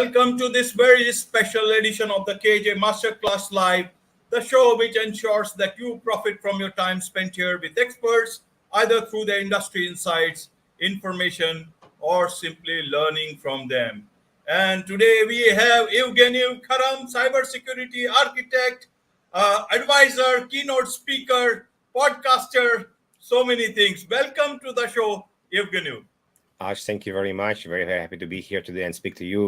Welcome to this very special edition of the KAJ Masterclass Live, the show which ensures that you profit from your time spent here with experts, either through their industry insights, information, or simply learning from them. And today we have Evgeniy Kharam, cybersecurity architect, advisor, keynote speaker, podcaster, so many things. Welcome to the show, Evgeniy. Ash, thank you very much. Very, very happy to be here today and speak to you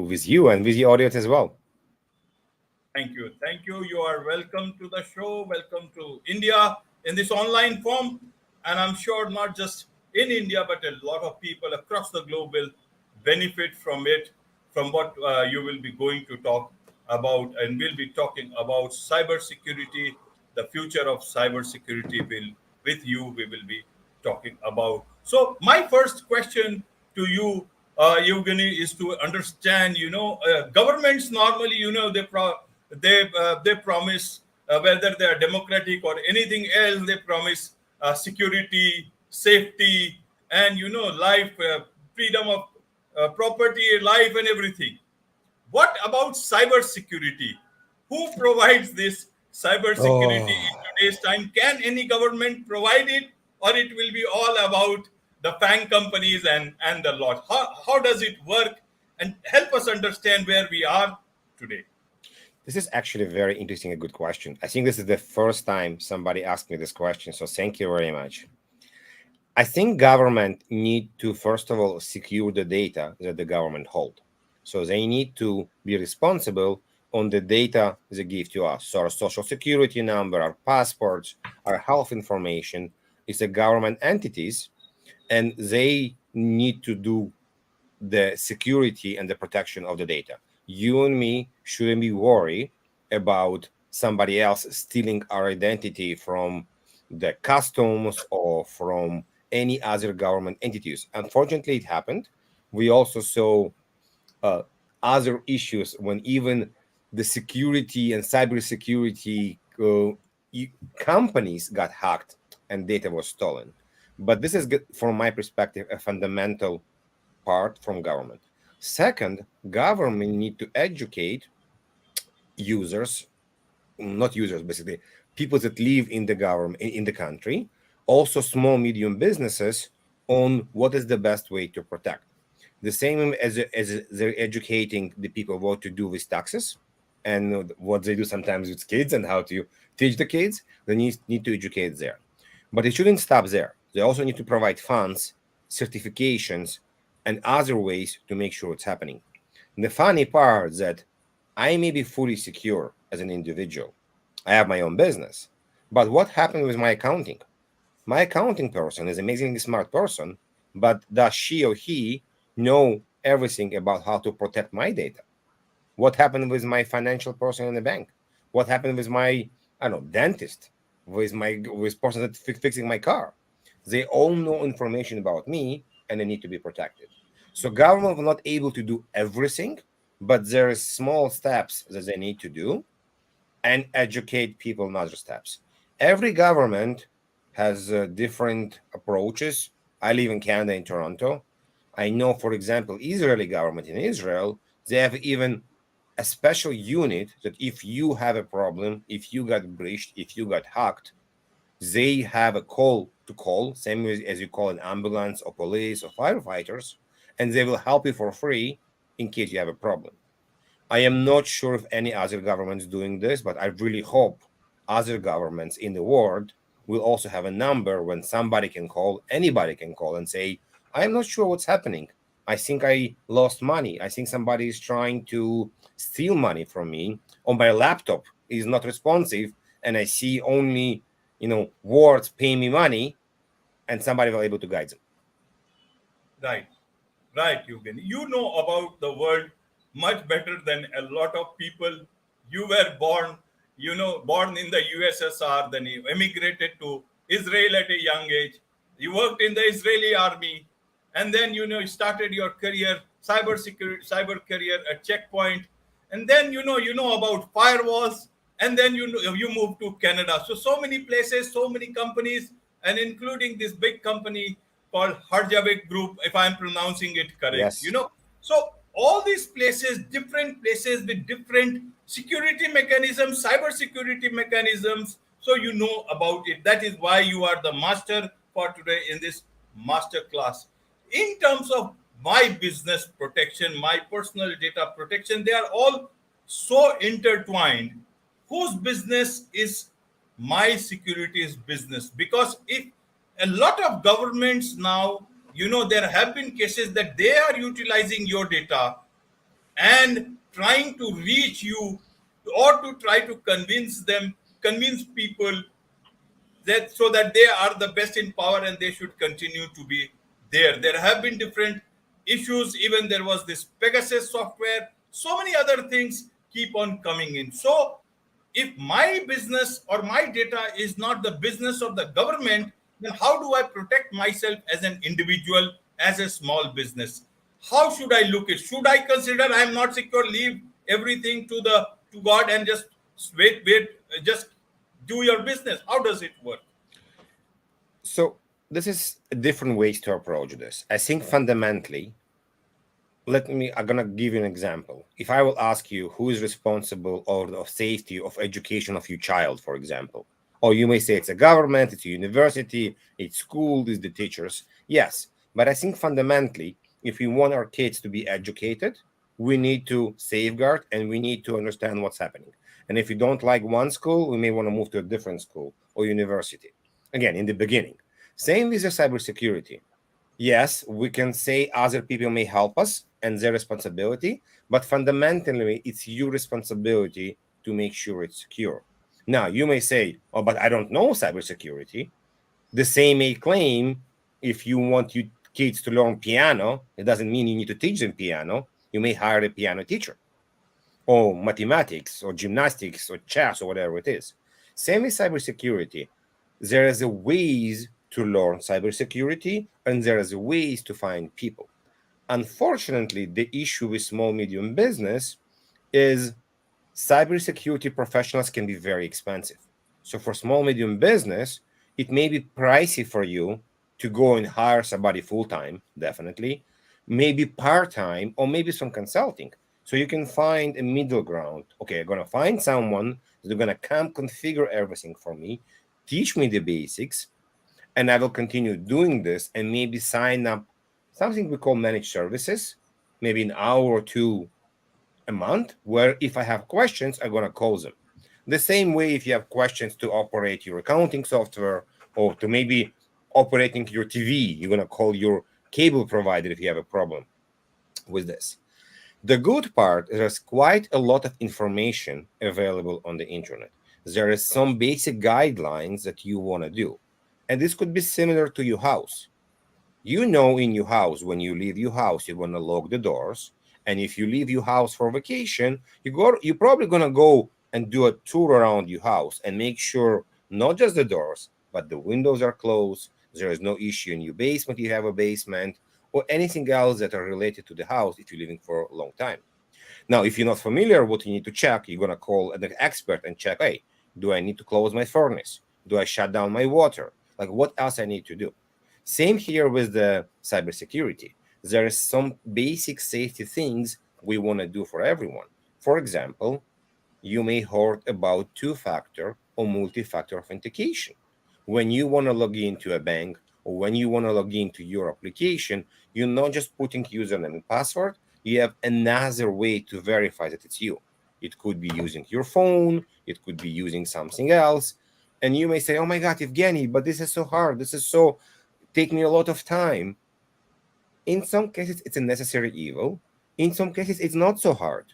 and with the audience as well. Thank you. Thank you. You are welcome to the show. Welcome to India in this online form. And I'm sure not just in India, but a lot of people across the globe will benefit from it, from what you will be going to talk about. And we'll be talking about cybersecurity, the future of cybersecurity with you, we will be talking about. So my first question to you, Evgeny, is to understand, governments normally, they promise, whether they are democratic or anything else, they promise security, safety, and life, freedom of property, life, and everything. What about cybersecurity? Who provides this cybersecurity in today's time? Can any government provide it, or it will be all about the FANG companies and the lot? How does it work? And help us understand where we are today. This is actually a very interesting and good question. I think this is the first time somebody asked me this question, so thank you very much. I think government need to, first of all, secure the data that the government hold. So they need to be responsible on the data they give to us. So our social security number, our passports, our health information is a government entities, and they need to do the security and the protection of the data. You and me shouldn't be worried about somebody else stealing our identity from the customs or from any other government entities. Unfortunately, it happened. We also saw other issues when even the security and cybersecurity companies got hacked and data was stolen. But this is, from my perspective, a fundamental part from government. Second, government need to educate users, not users, basically people that live in the government, in the country, also small, medium businesses, on what is the best way to protect. The same as they're educating the people what to do with taxes and what they do sometimes with kids and how to teach the kids, they need to educate there. But it shouldn't stop there. They also need to provide funds, certifications, and other ways to make sure it's happening. And the funny part that I may be fully secure as an individual. I have my own business. But what happened with my accounting? My accounting person is an amazingly smart person, but does she or he know everything about how to protect my data? What happened with my financial person in the bank? What happened with my, I don't know, dentist? With person that fixing my car? They all know information about me, and they need to be protected. So government will not able to do everything, but there is small steps that they need to do and educate people in other steps. Every government has different approaches. I live in Canada, in Toronto. I know, for example, Israeli government in Israel, they have even a special unit that if you have a problem, if you got breached, if you got hacked, they have a call to call, same as you call an ambulance or police or firefighters, and they will help you for free in case you have a problem. I am not sure if any other governments doing this, but I really hope other governments in the world will also have a number when somebody can call, anybody can call and say, I'm not sure what's happening. I think I lost money. I think somebody is trying to steal money from me, or my laptop is not responsive and I see only, words pay me money, and somebody will be able to guide them. Right, Eugen. You know about the world much better than a lot of people. You were born in the USSR, then you emigrated to Israel at a young age. You worked in the Israeli army, and then you started your career, cyber career at Checkpoint, and then you know about firewalls, and then you moved to Canada. So many places, so many companies, and including this big company called Harjavik Group, if I'm pronouncing it correct. Yes. So all these places, different places with different security mechanisms, cyber security mechanisms. So you know about it. That is why you are the master for today in this master class. In terms of my business protection, my personal data protection, they are all so intertwined. Whose business is my securities business? Because if a lot of governments now, there have been cases that they are utilizing your data and trying to reach you, or to try to convince people that so that they are the best in power and they should continue to be there. There have been different issues. Even there was this Pegasus software. So many other things keep on coming in. So if my business or my data is not the business of the government, then how do I protect myself as an individual, as a small business? How should I look at? Should I consider I am not secure, leave everything to God and just wait, just do your business? How does it work? So this is different ways to approach this. I think fundamentally, I'm gonna give you an example. If I will ask you who is responsible of safety of education of your child, for example, or you may say it's a government, it's a university, it's school, it's the teachers. Yes, but I think fundamentally, if we want our kids to be educated, we need to safeguard and we need to understand what's happening. And if we don't like one school, we may want to move to a different school or university. Again, in the beginning. Same with the cybersecurity. Yes, we can say other people may help us and their responsibility, but fundamentally, it's your responsibility to make sure it's secure. Now, you may say, oh, but I don't know cybersecurity. The same may claim if you want your kids to learn piano, it doesn't mean you need to teach them piano. You may hire a piano teacher, or mathematics, or gymnastics, or chess, or whatever it is. Same with cybersecurity. There is a ways to learn cybersecurity, and there is ways to find people. Unfortunately, the issue with small medium business is cybersecurity professionals can be very expensive. So for small medium business, it may be pricey for you to go and hire somebody full time, definitely, maybe part time, or maybe some consulting. So you can find a middle ground. Okay, I'm gonna find someone that's gonna come configure everything for me, teach me the basics, and I will continue doing this and maybe sign up something we call managed services, maybe an hour or two a month, where if I have questions, I'm going to call them. The same way, if you have questions to operate your accounting software or to maybe operating your TV, you're going to call your cable provider if you have a problem with this. The good part is there's quite a lot of information available on the internet. There is some basic guidelines that you want to do. And this could be similar to your house. You know, in your house, when you leave your house, you're going to lock the doors. And if you leave your house for vacation, you're probably going to go and do a tour around your house and make sure not just the doors, but the windows are closed. There is no issue in your basement. You have a basement or anything else that are related to the house if you're living for a long time. Now, if you're not familiar what you need to check, you're going to call an expert and check, hey, do I need to close my furnace? Do I shut down my water? Like, what else I need to do? Same here with the cybersecurity. There is some basic safety things we want to do for everyone. For example, you may heard about two-factor or multi-factor authentication. When you want to log into a bank or when you want to log into your application, you're not just putting username and password, you have another way to verify that it's you. It could be using your phone, it could be using something else. And you may say, oh my God, Evgeny, but this is so hard. This is so take me a lot of time. In some cases, it's a necessary evil. In some cases, it's not so hard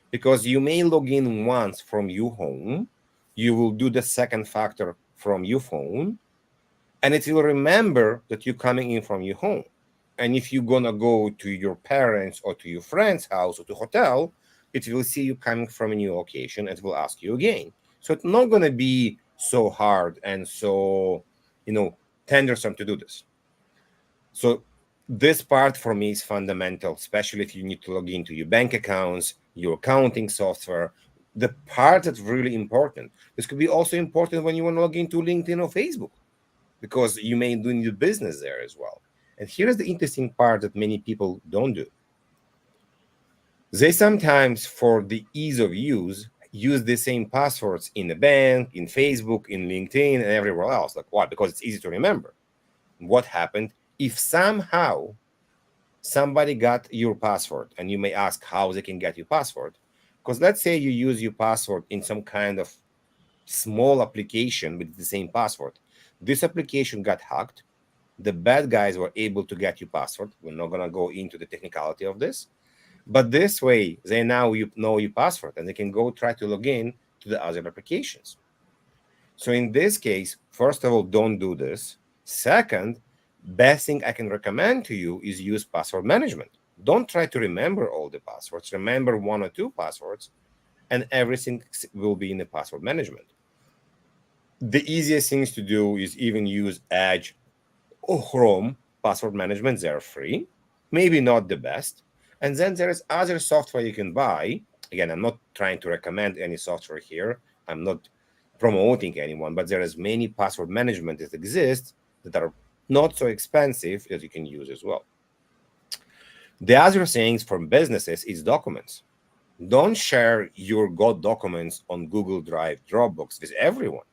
because you may log in once from your home. You will do the second factor from your phone, and it will remember that you're coming in from your home. And if you're gonna go to your parents or to your friend's house or to hotel, it will see you coming from a new location and it will ask you again. So it's not gonna be so hard and so, you know, tendersome to do this. So this part for me is fundamental, especially if you need to log into your bank accounts, your accounting software. The part that's really important. This could be also important when you want to log into LinkedIn or Facebook, because you may do your business there as well. And here's the interesting part that many people don't do. They sometimes, for the ease of use the same passwords in the bank, in Facebook, in LinkedIn, and everywhere else. Like, why? Because it's easy to remember. What happened if somehow somebody got your password? And you may ask how they can get your password. Because let's say you use your password in some kind of small application with the same password. This application got hacked. The bad guys were able to get your password. We're not going to go into the technicality of this. But this way, they now you know your password and they can go try to log in to the other applications. So in this case, first of all, don't do this. Second, best thing I can recommend to you is use password management. Don't try to remember all the passwords. Remember one or two passwords, and everything will be in the password management. The easiest things to do is even use Edge or Chrome password management. They're free, maybe not the best. And then there is other software you can buy. Again, I'm not trying to recommend any software here. I'm not promoting anyone, but there is many password management that exist that are not so expensive that you can use as well. The other things for businesses is documents. Don't share your God documents on Google Drive, Dropbox with everyone.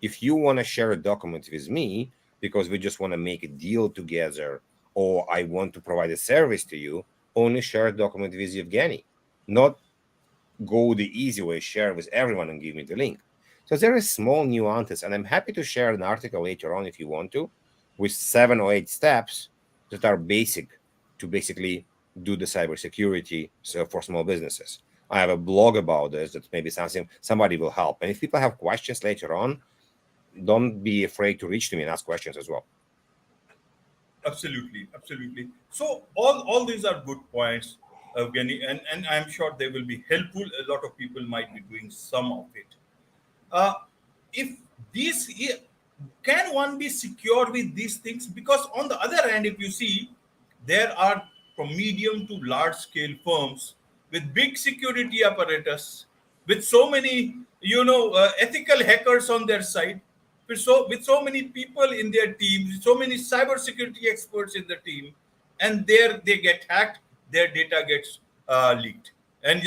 If you want to share a document with me because we just want to make a deal together, or I want to provide a service to you, only share a document with Evgeny. Not go the easy way, share with everyone and give me the link. So there is small nuances, and I'm happy to share an article later on if you want to, with 7 or 8 steps that are basic to basically do the cybersecurity so for small businesses. I have a blog about this that maybe something somebody will help. And if people have questions later on, don't be afraid to reach to me and ask questions as well. Absolutely, absolutely. So all these are good points, Evgeny, and I'm sure they will be helpful. A lot of people might be doing some of it. Uh, if these can one be secure with these things? Because on the other hand, if you see, there are from medium to large scale firms with big security apparatus, with so many ethical hackers on their side, with so many people in their team, so many cybersecurity experts in the team, and there they get hacked, their data gets leaked, and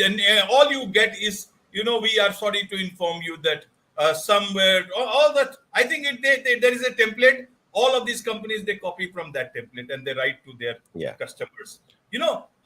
all you get is, we are sorry to inform you that somewhere all that, I think there is a template. All of these companies, they copy from that template and they write to their Yeah. customers.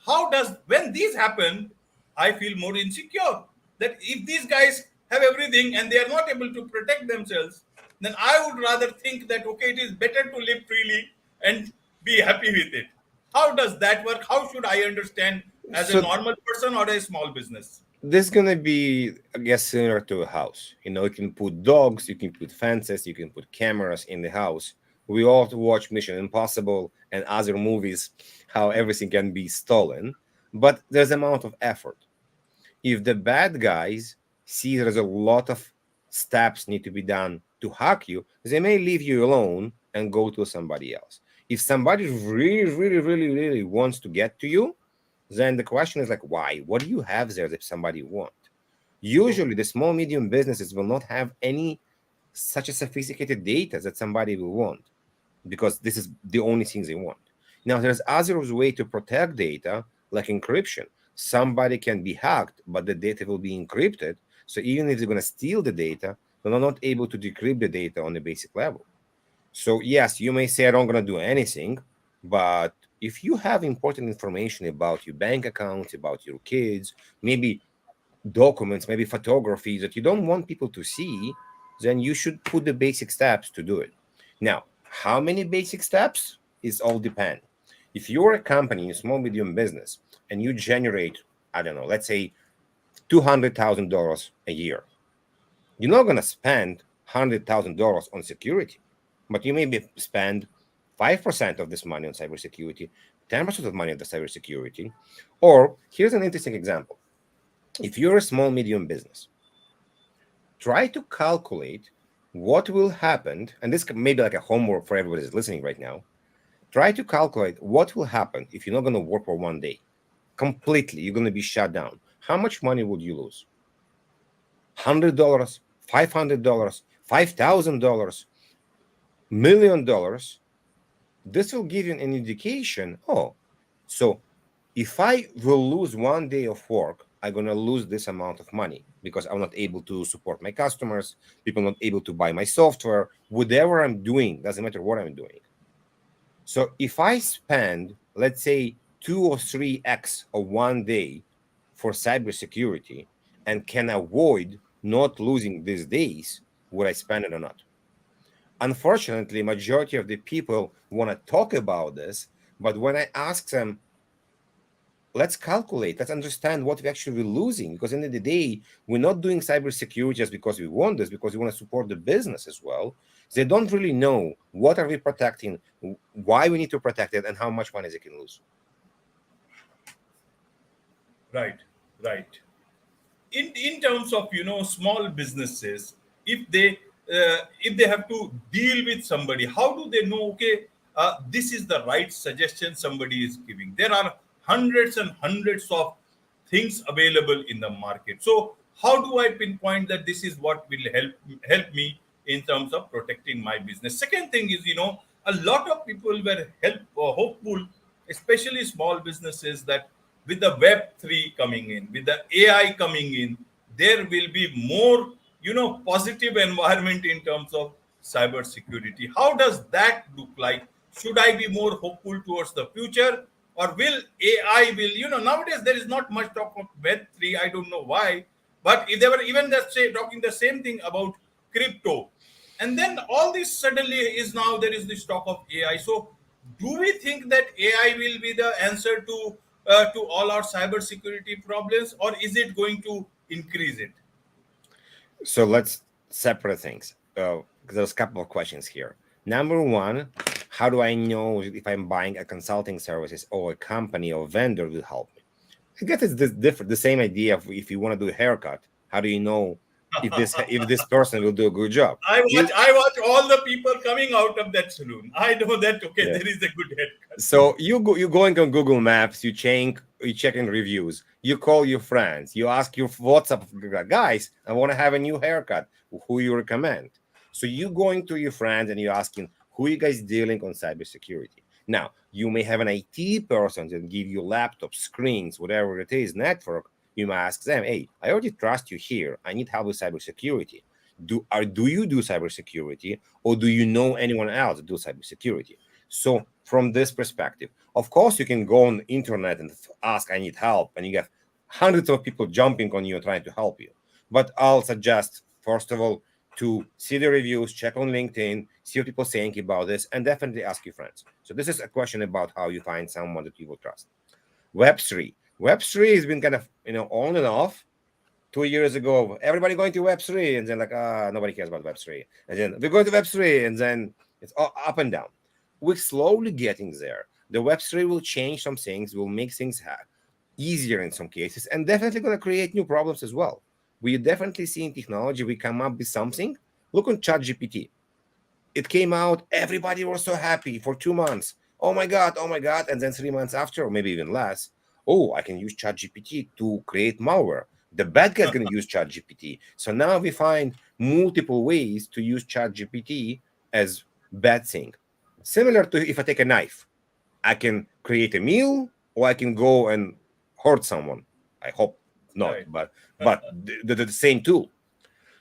How does, when these happen, I feel more insecure that if these guys have everything and they are not able to protect themselves, then I would rather think that, okay, it is better to live freely and be happy with it. How does that work? How should I understand as a So normal person or a small business? this is gonna be, I guess, similar to a house. You can put dogs, you can put fences, you can put cameras in the house. We all watch Mission Impossible and other movies, how everything can be stolen, but there's amount of effort. If the bad guys see there's a lot of steps need to be done to hack you, they may leave you alone and go to somebody else. If somebody really, really, really, really wants to get to you, then the question is like, why? What do you have there that somebody want? True. Usually, the small medium businesses will not have any such a sophisticated data that somebody will want because this is the only thing they want. Now, there's other way to protect data, like encryption. Somebody can be hacked, but the data will be encrypted. So even if they're going to steal the data, they're not able to decrypt the data on a basic level. So yes, you may say, I'm not going to do anything, but if you have important information about your bank accounts, about your kids, maybe documents, maybe photography that you don't want people to see, then you should put the basic steps to do it. Now, how many basic steps is all depend. If you're a company, a small medium business, and you generate, I don't know, let's say $200,000 a year, you're not going to spend $100,000 on security, but you maybe spend 5% of this money on cybersecurity, 10% of money on the cybersecurity. Or here's an interesting example. If you're a small medium business, try to calculate what will happen, and this may be like a homework for everybody that's listening right now. Try to calculate what will happen if you're not going to work for one day completely. You're going to be shut down. How much money would you lose? $100, $500, $5,000, $1 million. This will give you an indication. Oh, so If I will lose 1 day of work, I'm gonna lose this amount of money because I'm not able to support my customers, people not able to buy my software, whatever I'm doing, doesn't matter what I'm doing. So if I spend, let's say, 2 or 3x of 1 day for cybersecurity and can avoid not losing these days, would I spend it or not? Unfortunately, majority of the people want to talk about this, but when I ask them, let's calculate, let's understand what we're actually losing, because in the end of the day, we're not doing cybersecurity just because we want this, because we want to support the business as well. They don't really know what are we protecting, why we need to protect it, and how much money they can lose. Right, right. In terms of small businesses, if they have to deal with somebody, how do they know, okay, this is the right suggestion somebody is giving? There are hundreds and hundreds of things available in the market. So how do I pinpoint that this is what will help me in terms of protecting my business? Second thing is, a lot of people were hopeful, especially small businesses, that with the Web3 coming in, with the AI coming in, there will be more, positive environment in terms of cyber security. How does that look like? Should I be more hopeful towards the future, or will AI will, nowadays there is not much talk of Web3. I don't know why, but if they were even talking the same thing about crypto, and then all this suddenly is now there is this talk of AI. So do we think that AI will be the answer to all our cybersecurity problems, or is it going to increase it? So let's separate things. There's a couple of questions here. Number one, how do I know if I'm buying a consulting services or a company or vendor will help me? I guess it's this different, the same idea of if you want to do a haircut, how do you know if this person will do a good job? You I watch all the people coming out of that saloon. I know that, okay, Yeah. there is a good haircut. So you're going on Google Maps, you checking reviews, you call your friends, you ask your WhatsApp guys, I want to have a new haircut. Who you recommend? So you going to your friends and you're asking who you guys dealing on cybersecurity. Now you may have an IT person that give you laptop screens, whatever it is, network. You might ask them, hey, I already trust you here. I need help with cybersecurity. Do you do cybersecurity, or do you know anyone else that do cybersecurity? So from this perspective, of course, you can go on the internet and ask, I need help, and you get hundreds of people jumping on you trying to help you. But I'll suggest, first of all, to see the reviews, check on LinkedIn, see what people are saying about this, and definitely ask your friends. So this is a question about how you find someone that you will trust. Web3. Web3 has been kind of, on and off. 2 years ago, everybody going to Web3, and then like, nobody cares about Web3. And then we go to Web3, and then it's all up and down. We're slowly getting there. The Web3 will change some things, will make things easier in some cases, and definitely going to create new problems as well. We definitely see in technology, we come up with something. Look on ChatGPT. It came out, everybody was so happy for 2 months. Oh my God. And then 3 months after, or maybe even less, oh, I can use ChatGPT to create malware. The bad guy's going to use ChatGPT. So now we find multiple ways to use ChatGPT as bad thing. Similar to if I take a knife, I can create a meal or I can go and hurt someone. I hope not, Right. but the same tool.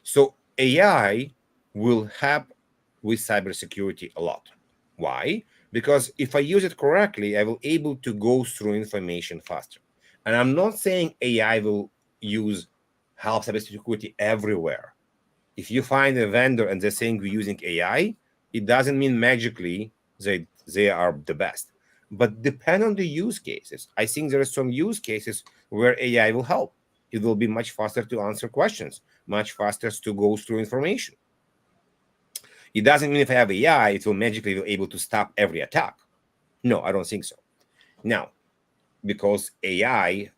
So AI will help with cybersecurity a lot. Why? Because if I use it correctly, I will able to go through information faster. And I'm not saying AI will use help cybersecurity everywhere. If you find a vendor and they're saying we're using AI, it doesn't mean magically they are the best. But depend on the use cases. I think there are some use cases where AI will help. It will be much faster to answer questions, much faster to go through information. It doesn't mean if I have AI, it will magically be able to stop every attack. No, I don't think so. Now, because AI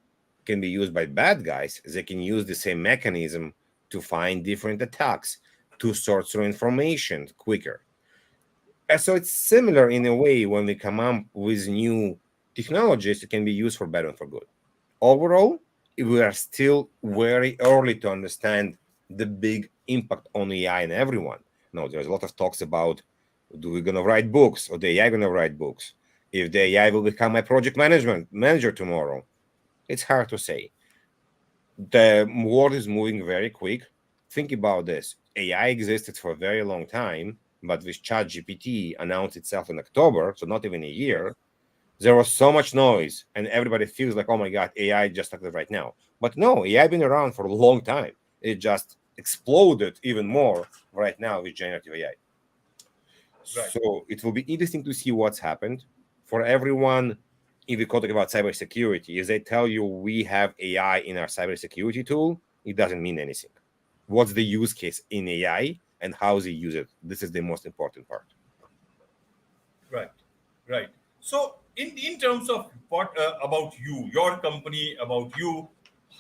can be used by bad guys, they can use the same mechanism to find different attacks, to sort through information quicker. And so it's similar in a way when we come up with new technologies, it can be used for better and for good. Overall, we are still very early to understand the big impact on AI and everyone. Now, there's a lot of talks about do we gonna write books or the AI gonna write books? if the AI will become my project management manager tomorrow. It's hard to say. The world is moving very quick. Think about this. AI existed for a very long time, but with ChatGPT announced itself in October, so not even a Yes. year, there was so much noise and everybody feels like, oh my God, AI just started right now. But no, AI been around for a long time. It just exploded even more right now with generative AI. Right. So it will be interesting to see what's happened for everyone. If you talk about cybersecurity, if they tell you we have AI in our cybersecurity tool, it doesn't mean anything. What's the use case in AI and how they use it? This is the most important part. Right, right. So, in terms of what about you, your company, about you,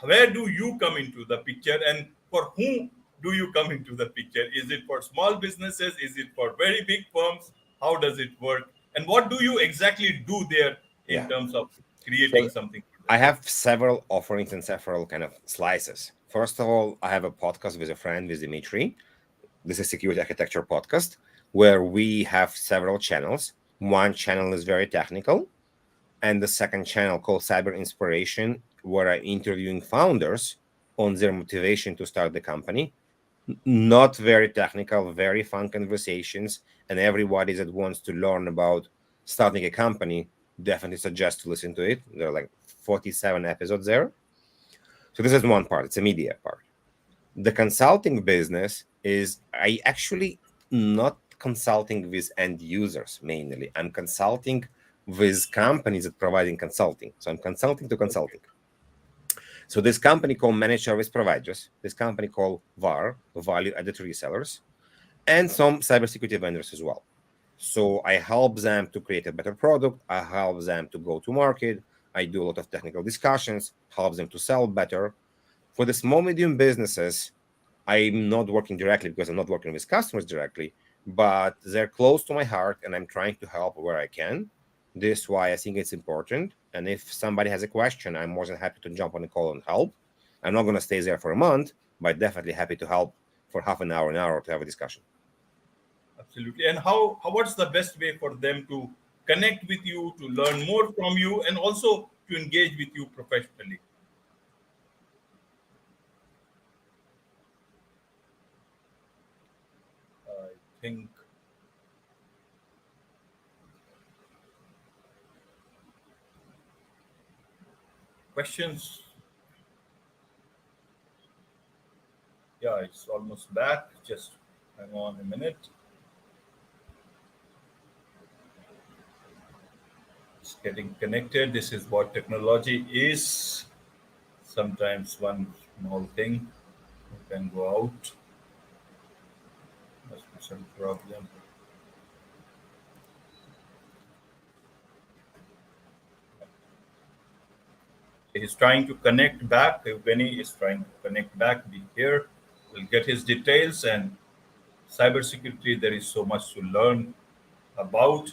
where do you come into the picture, and for whom do you come into the picture? Is it for small businesses? Is it for very big firms? How does it work? And what do you exactly do there in Yeah. terms of So creating something for them? I have several offerings and several kind of slices. First of all, I have a podcast with a friend, with Dimitri. This is Security Architecture Podcast, where we have several channels. One channel is very technical, and the second channel called Cyber Inspiration, where I'm interviewing founders on their motivation to start the company. Not very technical, very fun conversations, and everybody that wants to learn about starting a company definitely suggest to listen to it. There are like 47 episodes there. So this is one part, it's a media part. The consulting business is I actually not consulting with end users mainly. I'm consulting with companies that providing consulting. So I'm consulting to Okay. consulting. So this company called Managed Service Providers, this company called VAR, Value Added Resellers, and some cybersecurity vendors as well. So I help them to create a better product. I help them to go to market. I do a lot of technical discussions, help them to sell better. For the small medium businesses, I'm not working directly because I'm not working with customers directly, but they're close to my heart and I'm trying to help where I can. This is why I think it's important. And if somebody has a question, I'm more than happy to jump on a call and help. I'm not going to stay there for a month, but definitely happy to help for half an hour to have a discussion. Absolutely. And how what's the best way for them to connect with you, to learn more from you, and also to engage with you professionally? I think questions. Yeah, it's almost back. Just hang on a minute. It's getting connected. This is what technology is. Sometimes one small thing can go out. Must be some problem. He's trying to connect back. Evgeniy is trying to connect back. Be here. We'll get his details, and cybersecurity. There is so much to learn about,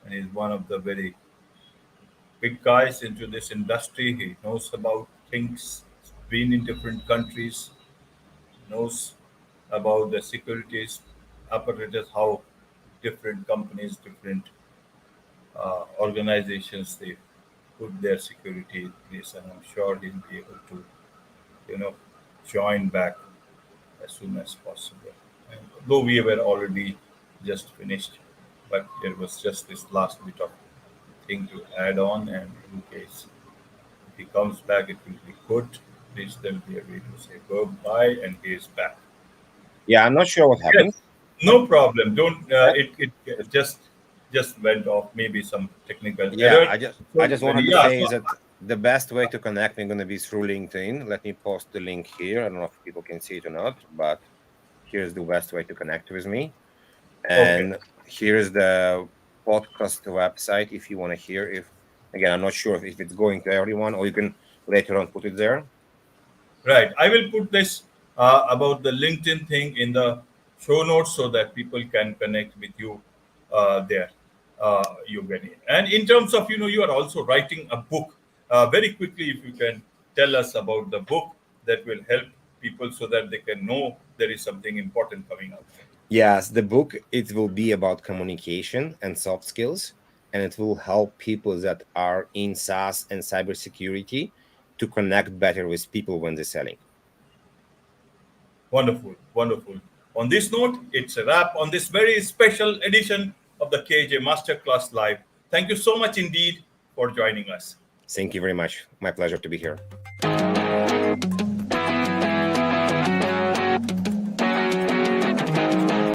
and he's one of the very big guys into this industry. He knows about things. He's been in different countries. Knows about the securities apparatus, how different companies, different organizations, they put their security in place, and I'm sure he'll be able to, you know, join back as soon as possible. And though we were already just finished, but there was just this last bit of thing to add on, and in case if he comes back, it will be good. At least there will be a way to say goodbye, and he is back. Yeah, I'm not sure what happened, Yes, but no problem. Don't that, it just went off. Maybe some technical yeah, error. I So just wanted to yeah, say so that the best way to connect me going to be through LinkedIn. Let me post the link here. I don't know if people can see it or not, but here's the best way to connect with me. okay, And here's the podcast website if you want to hear. If again, I'm not sure if it's going to everyone, or you can later on put it there. right. I will put this about the LinkedIn thing in the show notes so that people can connect with you there, Evgeny. And in terms of you are also writing a book. Very quickly, if you can tell us about the book that will help people so that they can know there is something important coming up. Yes, the book it will be about communication and soft skills, and it will help people that are in SaaS and cybersecurity to connect better with people when they're selling. Wonderful, wonderful. On this note, it's a wrap on this very special edition of the KJ Masterclass Live. Thank you so much indeed for joining us. Thank you very much. My pleasure to be here.